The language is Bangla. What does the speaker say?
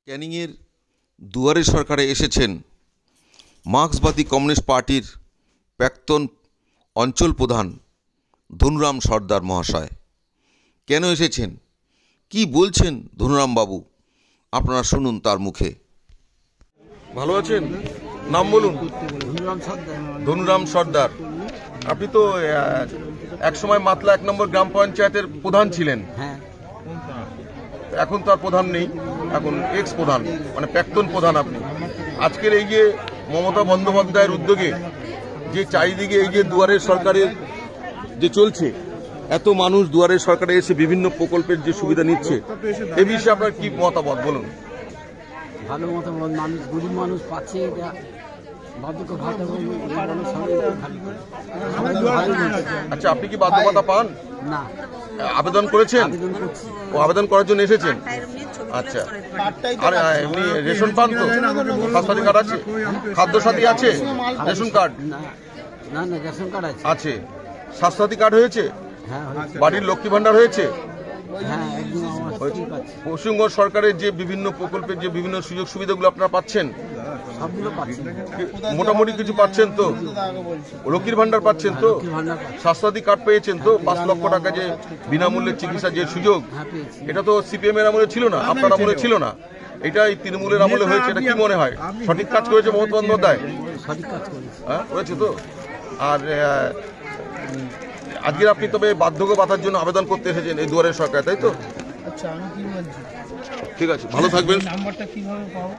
ক্যানিংয়ের দুয়ারে সরকারে এসেছেন মার্ক্সবাদী কমিউনিস্ট পার্টির প্রাক্তন অঞ্চল প্রধান ধনুরাম সর্দার মহাশয়। কেন এসেছেন, কি বলছেন ধনুরাম বাবু, আপনারা শুনুন তার মুখে। ভালো আছেন? নাম বলুন। ধনুরাম সর্দার। আপনি তো একসময় মাতলা 1 নম্বর গ্রাম পঞ্চায়েতের প্রধান ছিলেন। হ্যাঁ, এখন তো আর প্রধান নেই, এখন এক্স প্রধান, মানে প্রাক্তন প্রধান আপনি। আজকের এই যে মমতা বন্দ্যোপাধ্যায়ের উদ্যোগে যে চারিদিকে এই যে দুয়ারের সরকারের যে চলছে, এত মানুষ দুয়ারের সরকারে এসে বিভিন্ন প্রকল্পের যে সুবিধা নিচ্ছে, এ বিষয়ে আপনার কি মতামত বলুন। ভালো মতো মানুষ, গরিব মানুষ পাচ্ছে, এটা বার্ধক্য ভাতা আচ্ছা, আপনি কি বার্ধক্য ভাতা পান? না, আবেদন করেছেন? আবেদন করছি। ও আবেদন করার জন্য এসেছেন? আচ্ছা, আর এমনি রেশন পান তো? স্বাস্থ্যসাথী কার্ড আছে? খাদ্যসাথী আছে? রেশন কার্ড না না না, রেশন কার্ড আছে। আছে। স্বাস্থ্যসাথী কার্ড হয়েছে? হ্যাঁ হয়েছে। বাড়ির লক্ষ্মী ভান্ডার হয়েছে? হ্যাঁ, একদম আমার স্ত্রী পাচ্ছে। পশ্চিমবঙ্গ সরকারের যে বিভিন্ন প্রকল্পের যে বিভিন্ন সুযোগ সুবিধাগুলো আপনারা পাচ্ছেন, সবগুলো পাচ্ছি। মোটামুটি কিছু পাচ্ছেন তো? লক্ষ্মীর ভান্ডার পাচ্ছেন তো? লক্ষ্মীর ভান্ডার পাচ্ছি। স্বাস্থ্যসাথী কার্ড পেয়েছেন তো? 5 লক্ষ টাকা যে বিনামূল্যে চিকিৎসা যে সুযোগ, হ্যাঁ, পেয়েছি। এটা তো সিপিএম এর আমলে ছিল না, আপনার আমলে ছিল না, এটা এই তৃণমূলের আমলে হয়েছে। এটা কি মনে হয় সঠিক কাজ করেছে মমতা বন্দ্যোপাধ্যায়? সঠিক কাজ করেছি। হ্যাঁ, করেছে তো। আর আজকে আপনি তবে বার্ধক্য ভাতার জন্য আবেদন করতে এসেছেন এই দুয়ারের সরকার, তাই তো? আচ্ছা, আমি কি বলছি, ঠিক আছে, ভালো থাকবেন। নাম্বারটা কিভাবে পাবো?